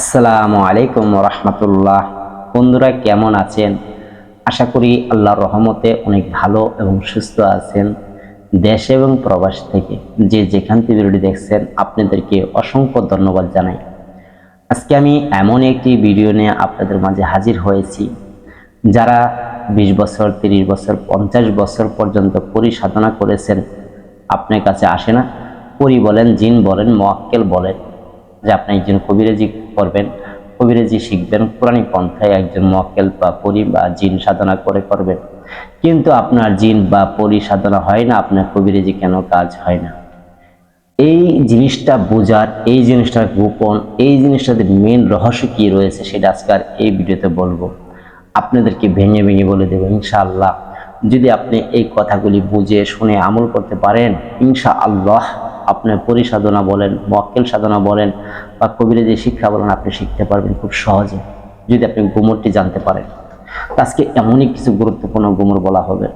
আসসালামু আলাইকুম রহমতুল্লাহ। বন্ধুরা কেমন আছেন? আশা করি আল্লাহর রহমতে অনেক ভালো এবং সুস্থ আছেন। দেশ এবং প্রবাস থেকে যে যেখান থেকে ভিডিওটি দেখছেন আপনাদেরকে অসংখ্য ধন্যবাদ জানাই। আজকে আমি এমন একটি ভিডিও নিয়ে আপনাদের মাঝে হাজির হয়েছি, যারা 20 বছর, 30 বছর, 50 বছর পর্যন্ত পরিসাধনা করেছেন, আপনার কাছে আসে না। পরি বলেন, জিন বলেন, মুআক্কেল বলেন যে আপনি একজন কবিরাজি করবেন, কবিরাজি শিখবেন, কোরআনী পন্থায় একজন মুআক্কেল বা পরি বা জিন সাধনা করে করবেন, কিন্তু আপনার জিন বা পরি সাধনা হয় না, আপনার কবিরাজি কেন কাজ হয় না? এই জিনিসটা বোঝার, এই জিনিসটা গোপন, এই জিনিসটাতে মেন রহস্য কি রয়েছে সেটা আজকের এই ভিডিওতে বলবো। আপনাদেরকে ভেঙে ভেঙে বলে দেবো ইনশাআল্লাহ। যদি আপনি এই কথাগুলি বুঝে শুনে আমল করতে পারেন, ইনশাআল্লাহ আপনার পরিসাধনা বলেন, মুআক্কেল সাধনা বলেন বা কবিরাজি শিক্ষা বলেন, আপনি শিখতে পারবেন খুব সহজে, যদি আপনি গুমরটি জানতে পারেন। আজকে এমনই কিছু গুরুত্বপূর্ণ গুমর বলা হবে।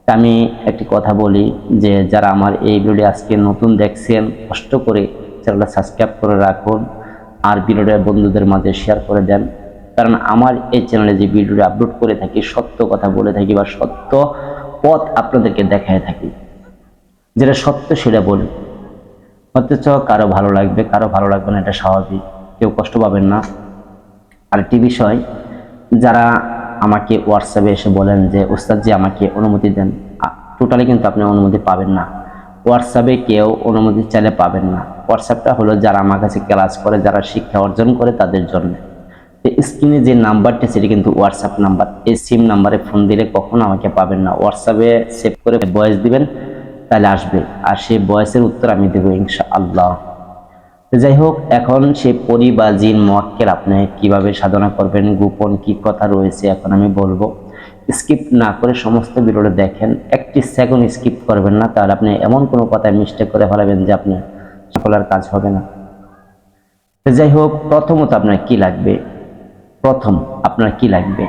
আমি একটি কথা বলি যে যারা আমার এই ভিডিও আজকে নতুন দেখছেন, কষ্ট করে চ্যানেলটা সাবস্ক্রাইব করে রাখুন আর ভিডিওটা বন্ধুদের মাঝে শেয়ার করে দেন। কারণ আমার এই চ্যানেলে যে ভিডিওটা আপলোড করে থাকি, সত্য কথা বলে থাকি বা সত্য পথ আপনাদেরকে দেখায় থাকি, যেটা সত্য সেটা বলি। অথচ কারো ভালো লাগবে, কারো ভালো লাগবে না, এটা স্বাভাবিক, কেউ কষ্ট পাবেন না। আরেকটি বিষয়, যারা আমাকে হোয়াটসঅ্যাপে এসে বলেন যে উস্তাদ জি আমাকে অনুমতি দেন, টোটালি কিন্তু আপনি অনুমতি পাবেন না। হোয়াটসঅ্যাপে কেউ অনুমতি চাইলে পাবেন না। হোয়াটসঅ্যাপটা হলো যারা আমার কাছে ক্লাস করে, যারা শিক্ষা অর্জন করে তাদের জন্য। স্ক্রিনে যে নাম্বারটি সেটি কিন্তু হোয়াটসঅ্যাপ নাম্বার। এই সিম নাম্বারে ফোন দিলে কখনো আমাকে পাবেন না। হোয়াটসঅ্যাপে সেভ করে ভয়েস দিবেন, তাহলে আসবে, আর সেই ভয়েসের উত্তর আমি দেবো ইনশাআল্লাহ। যাই হোক, এখন সে পরি বা জিন মুআক্কেল আপনি কিভাবে সাধনা করবেন, গোপন কি কথা রয়েছে এখন আমি বলবো। স্কিপ না করে সমস্ত ভিডিওটা দেখেন, একটি সেকেন্ড স্কিপ করবেন না, তাহলে আপনি এমন কোনো কথায় মিস্টেক করে ফেলাবেন যে আপনার সকলের কাজ হবে না। যাই হোক, প্রথমত আপনার কি লাগবে? প্রথম আপনার কি লাগবে?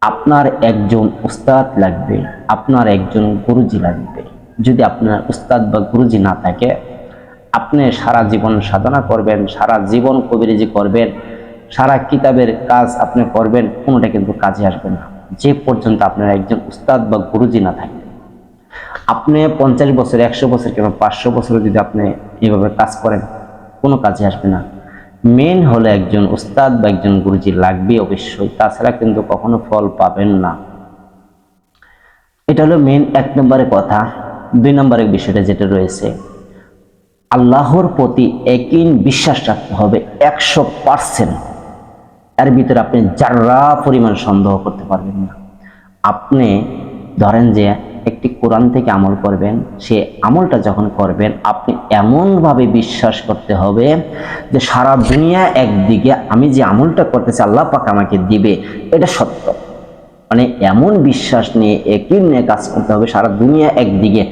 আপনার একজন উস্তাদ লাগবে, আপনার একজন গুরুজি লাগবে। যদি আপনার উস্তাদ বা গুরুজি না থাকে, আপনি সারা জীবন সাধনা করবেন, সারা জীবন কবিরাজি করবেন, সারা কিতাবের কাজ আপনি করবেন, কোনোটা কিন্তু কাজে আসবে না যে পর্যন্ত আপনার একজন উস্তাদ বা গুরুজি না থাকে। আপনি 50 বছর, 100 বছর, কেন 500 বছর যদি আপনি এভাবে কাজ করেন, কোনো কাজে আসবে না। মেন হলো একজন উস্তাদ বা একজন গুরুজি লাগবে অবশ্যই, তাছাড়া কিন্তু কখনো ফল পাবেন না। এটা হলো মেন 1 নম্বরের কথা। 2 নম্বরের বিষয়টা যেটা রয়েছে, আল্লাহর প্রতি একই বিশ্বাস রাখতে হবে 100%। এর ভিতরে আপনি যারা পরিমাণ সন্দেহ করতে পারবেন না। আপনি ধরেন যে একটি কোরআন থেকে আমল করবেন, সে আমলটা যখন করবেন আপনি এমনভাবে বিশ্বাস করতে হবে যে সারা দুনিয়া একদিকে, আমি যে আমলটা করতেছি আল্লাহ পাক আমাকে দিবে, এটা সত্য। মানে এমন বিশ্বাস নিয়ে একই নিয়ে কাজ করতে হবে, সারা দুনিয়া একদিকে,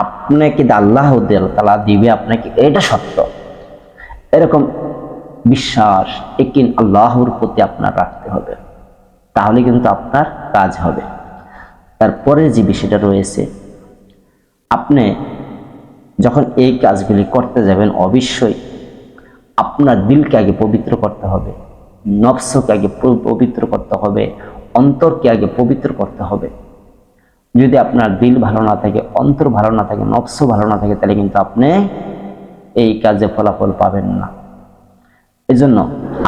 আপনাকে আল্লাহ তাআলা দিবে আপনাকে, এটা সত্য। এরকম বিশ্বাস একিন আল্লাহর প্রতি আপনার রাখতে হবে, তাহলে কিন্তু আপনার কাজ হবে। তারপরে যে বিষয়টা রয়েছে, আপনি যখন এই কাজগুলি করতে যাবেন, অবশ্যই আপনার দিলকে আগে পবিত্র করতে হবে, নফসকে আগে পবিত্র করতে হবে, অন্তরকে আগে পবিত্র করতে হবে। যদি আপনার দিল ভালো না থাকে, অন্তর ভালো না থাকে, নফস ভালো না থাকে, তাহলে কিন্তু আপনি এই কাজে ফলাফল পাবেন না। এজন্য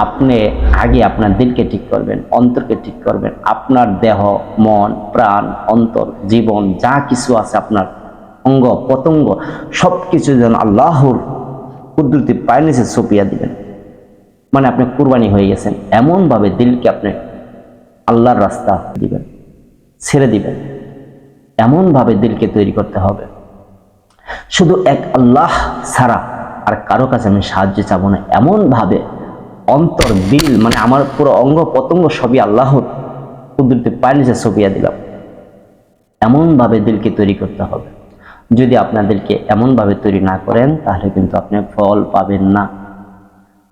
আপনি আগে আপনার দিলকে ঠিক করবেন, অন্তরকে ঠিক করবেন। আপনার দেহ, মন, প্রাণ, অন্তর, জীবন যা কিছু আছে, আপনার অঙ্গ পতঙ্গ সবকিছু যেন আল্লাহর কুদরতি পায়ের নিচে ছপিয়ে দিবেন। মানে আপনি কুরবানি হয়ে গেছেন, এমনভাবে দিলকে আপনি আল্লাহর রাস্তা দিবেন, ছেড়ে দিবেন। এমনভাবে দিলকে তৈরি করতে হবে, শুধু এক আল্লাহ ছাড়া আর কারো কাছে আমি সাহায্য চাবো না। এমনভাবে অন্তর, দিল, মানে আমার পুরো অঙ্গ পতঙ্গ সবই আল্লাহর কুদরতি পায়ের নিচে ছপিয়ে দিলাম। এমনভাবে দিলকে তৈরি করতে হবে। যদি আপনাদেরকে এমনভাবে তৈরি না করেন, তাহলে কিন্তু আপনি ফল পাবেন না।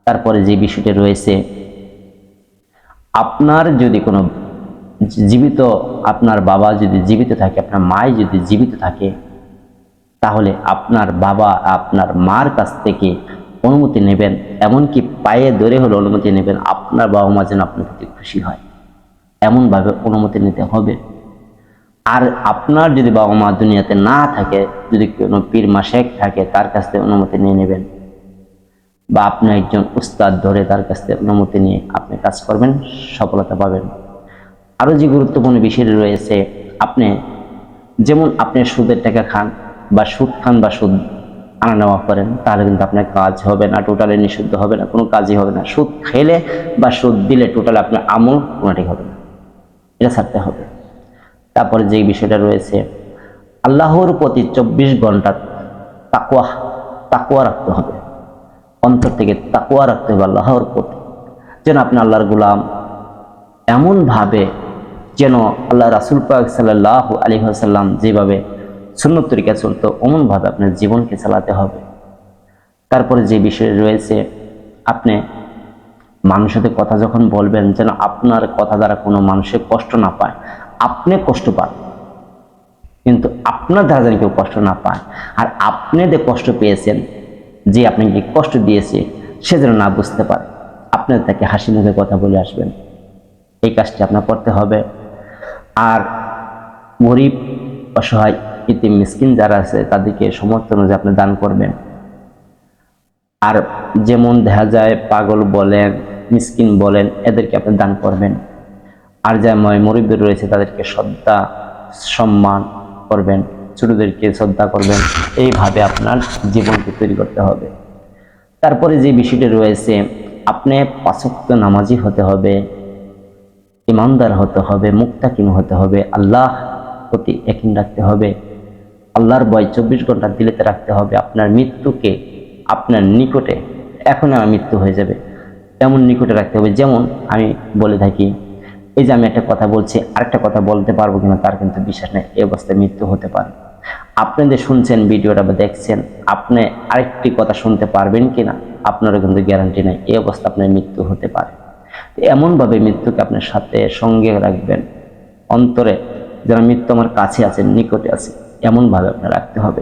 তারপরে যে বিষয়টি রয়েছে, আপনার যদি কোনো জীবিত, আপনার বাবা যদি জীবিত থাকে, আপনার মাই যদি জীবিত থাকে, তাহলে আপনার বাবা আপনার মার কাছ থেকে অনুমতি নেবেন, এমনকি পায়ে ধরে হলে অনুমতি নেবেন, আপনার বাবা মা যেন আপনার প্রতি খুশি হয় এমনভাবে অনুমতি নিতে হবে। আর আপনার যদি বাবা মা দুনিয়াতে না থাকে, যদি কোনো পীর মাশেক থাকে, তার কাছ থেকে অনুমতি নিয়ে নেবেন, বা আপনি একজন উস্তাদ ধরে তার কাছ থেকে অনুমতি নিয়ে আপনি কাজ করবেন, সফলতা পাবেন। আরও যে গুরুত্বপূর্ণ বিষয় রয়েছে, যেমন আপনি সুদের টাকা খান বা সুদ খান বা সুদ আনা নেওয়া করেন, তাহলে কিন্তু আপনার কাজ হবে না, টোটালি নিষিদ্ধ হবে না, কোনো কাজই হবে না। সুদ খেলে বা সুদ দিলে টোটালি আপনার আমল কোনোটি হবে না, এটা ছাড়তে হবে। তারপরে যে বিষয়টা রয়েছে, আল্লাহর প্রতি 24 ঘন্টা তাকওয়া রাখতে হবে, অন্তর থেকে তাকওয়া রাখতে হবে আল্লাহর প্রতি, যেন আপনি আল্লাহর গোলাম এমনভাবে, যেন আল্লাহ রাসূল পাক সাল্লাল্লাহু আলাইহি ওয়াসাল্লাম যেভাবে সুন্নত তরিকা চলতো অমনভাবে আপনার জীবনকে চালাতে হবে। তারপরে যে বিষয় রয়েছে, আপনি মানুষের সাথে কথা যখন বলবেন, যেন আপনার কথা দ্বারা কোনো মানুষের কষ্ট না পায়, আপনি কষ্ট পান কিন্তু আপনার দ্বারা যেন কেউ কষ্ট না পায়, আর আপনি যে কষ্ট পেয়েছেন, যে আপনাকে কষ্ট দিয়েছে, সে যেন না বুঝতে পারে, আপনি তাকে হাসি মুখে কথা বলে আসবেন, এই কাজটি আপনার করতে হবে। আর গরিব, অসহায়, ইতিম, মিসকিন যারা আছে তাদেরকে সমর্থন অনুযায়ী আপনি দান করবেন। আর যেমন দেখা যায় পাগল বলেন, মিসকিন বলেন, এদেরকে আপনি দান করবেন। আর যা মুরিব্বি রয়েছে তাদেরকে শ্রদ্ধা সম্মান করবেন, ছোটদেরকে শ্রদ্ধা করবেন, এইভাবে আপনার জীবনকে তৈরি করতে হবে। তারপরে যে বিষয়টি রয়েছে, আপনি 5 ওয়াক্ত নামাজি হতে হবে, ইমানদার হতে হবে, মুত্তাকিন হতে হবে, আল্লাহ প্রতি ইয়াকিন রাখতে হবে, আল্লাহর ভয় 24 ঘন্টা দিলেতে রাখতে হবে। আপনার মৃত্যুকে আপনার নিকটে, এখন আমার মৃত্যু হয়ে যাবে এমন নিকটে রাখতে হবে। যেমন আমি বলে থাকি, এই যে আমি একটা কথা বলছি, আরেকটা কথা বলতে পারবো কিনা তার কিন্তু বিশ্বাস নেই, এই অবস্থায় মৃত্যু হতে পারে। আপনি যে শুনছেন ভিডিওটা বা দেখছেন, আপনি আরেকটি কথা শুনতে পারবেন কিনা আপনারও কিন্তু গ্যারান্টি নেই, এই অবস্থা আপনার মৃত্যু হতে পারে। এমনভাবে মৃত্যুকে আপনার সাথে সঙ্গে রাখবেন, অন্তরে যেন মৃত্যু আমার কাছে আছে, নিকটে আছে, এমনভাবে আপনার রাখতে হবে।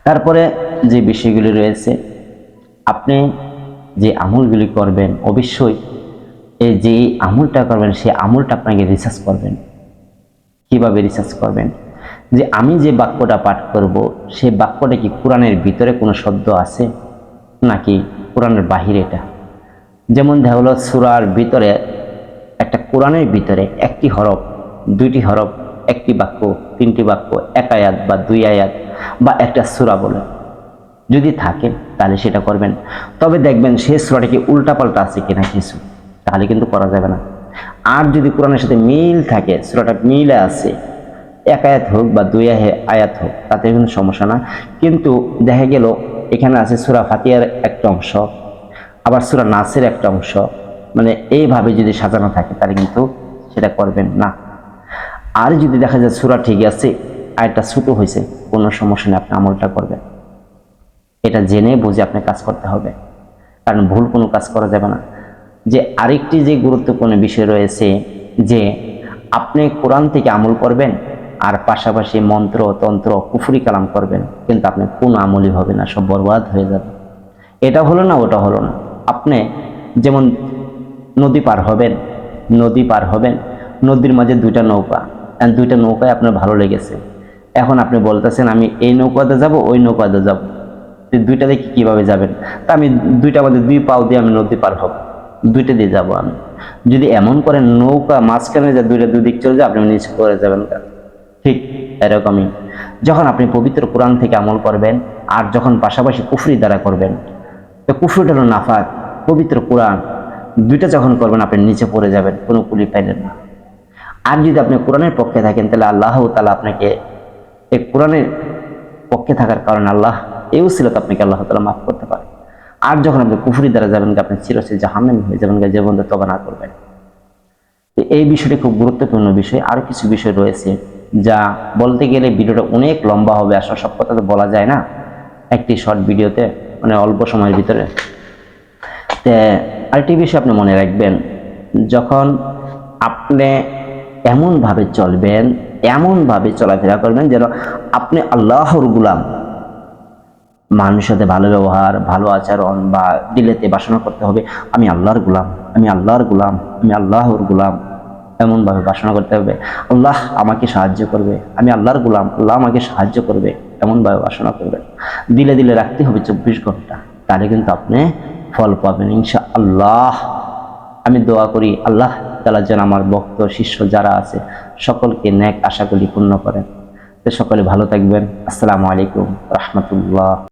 তারপরে যে বিষয়গুলি রয়েছে, আপনি যে আমলগুলি করবেন, অবশ্যই এই যে আমলটা করবেন সেই আমলটা আপনাকে রিসার্চ করবেন। কিভাবে রিসার্চ করবেন? যে আমি যে বাক্যটা পাঠ করব, সেই বাক্যটা কি কোরআনের ভিতরে কোনো শব্দ আছে নাকি কোরআনের বাহিরে? এটা যেমন দেখা হলো সূরার ভিতরে একটা, কোরআনের ভিতরে একটি হরফ, 2টি হরফ, একটি বাক্য, 3টি বাক্য, 1 আয়াত বা 2 আয়াত বা একটা সূরা বলে যদি থাকে, তাহলে সেটা করবেন। তবে দেখবেন সেই সূরাটা কি উল্টাপাল্টা আছে কিনা কিছু, তাহলে কিন্তু করা যাবে না। আর যদি কোরআনের সাথে মিল থাকে, সূরাটা মিলে আছে, 1 আয়াত হোক বা 2 আয়াত হোক, তাতে কিন্তু সমস্যা না। কিন্তু দেখা গেল এখানে আছে সূরা ফাতিহার একটা অংশ, আবার সূরা নাসের একটা অংশ, মানে এইভাবে যদি সাজানো থাকে তাহলে কিন্তু সেটা করবেন না। আর যদি দেখা যায় সূরা ঠিক আছে, আয়াতটা ছোট হয়েছে, কোনো সমস্যা নেই, আপনি আমলটা করবেন। এটা জেনে বুঝে আপনি কাজ করতে হবে, কারণ ভুল কোনো কাজ করা যাবে না। যে আরেকটি যে গুরুত্বপূর্ণ বিষয় রয়েছে, যে আপনি কোরআন থেকে আমল করবেন আর পাশাপাশি মন্ত্র, তন্ত্র, কুফরি কালাম করবেন, কিন্তু আপনি কোনো আমলই হবে না, সব বরবাদ হয়ে যাবে। এটা হলো না, ওটা হলো না। আপনি যেমন নদী পার হবেন, নদীর মাঝে 2টা নৌকা, 2টা নৌকায় আপনার ভালো লেগেছে, এখন আপনি বলতেছেন আমি এই নৌকাতে যাব, ওই নৌকাতে যাব, 2টা দেখি কিভাবে যাবেন? তা আমি 2টার মধ্যে 2 পাও দিয়ে আমি নদী পার হব, 2টা দিয়ে যাবো আমি। যদি এমন করেন নৌকা মাঝখানে যে 2টা 2 দিক চলে যায়, আপনি নিচে পড়ে যাবেন। ঠিক এরকমই যখন আপনি পবিত্র কোরআন থেকে আমল করবেন আর যখন পাশাপাশি কুফরি দ্বারা করবেন, তো কুফরিটা হলো নাফাক, পবিত্র কোরআন 2টা যখন করবেন আপনি নিচে পড়ে যাবেন, কোনো কুলি পাইলেন না। আর যদি আপনি কোরআনের পক্ষে থাকেন, তাহলে আল্লাহ তাআলা আপনাকে এই কোরআনের পক্ষে থাকার কারণে আল্লাহ এই উসিলাতে আপনাকে আল্লাহ তাআলা মাফ করতে পারে। আর যখন আপনি কুফরি দ্বারা যাবেন, আপনি চিরচির জাহান্নামী হয়ে যাবেন, যে বন্ধু তওবা না করবেন। এই বিষয়টি খুব গুরুত্বপূর্ণ বিষয়। আরো কিছু বিষয় রয়েছে যা বলতে গেলে ভিডিওটা অনেক লম্বা হবে, আসলে সব কথা তো বলা যায় না একটি শর্ট ভিডিওতে, মানে অল্প সময়ের ভিতরে। আরেকটি বিষয় আপনি মনে রাখবেন, যখন আপনি এমনভাবে চলবেন, এমনভাবে চলাফেরা করবেন যেন আপনি আল্লাহর গোলাম, মানুষের সাথে ভালো ব্যবহার, ভালো আচরণ বা দিলেতে বাসনা করতে হবে আমি আল্লাহর গোলাম, আমি আল্লাহর গোলাম, আমি আল্লাহর গোলাম, এমনভাবে বাসনা করতে হবে। আল্লাহ আমাকে সাহায্য করবে, আমি আল্লাহর গোলাম, আল্লাহ আমাকে সাহায্য করবে, এমনভাবে বাসনা করবেন। দিলে দিলে রাখতে হবে 24 ঘন্টা, তাহলে কিন্তু আপনি ফল পাবেন ইনশাআল্লাহ। আমি দোয়া করি আল্লাহ তাআলা যেন আমার ভক্ত শিষ্য যারা আছে সকলকে নেক আশাগুলি পূর্ণ করেন। তো সকলে ভালো থাকবেন। আসসালামু আলাইকুম রাহমাতুল্লাহ।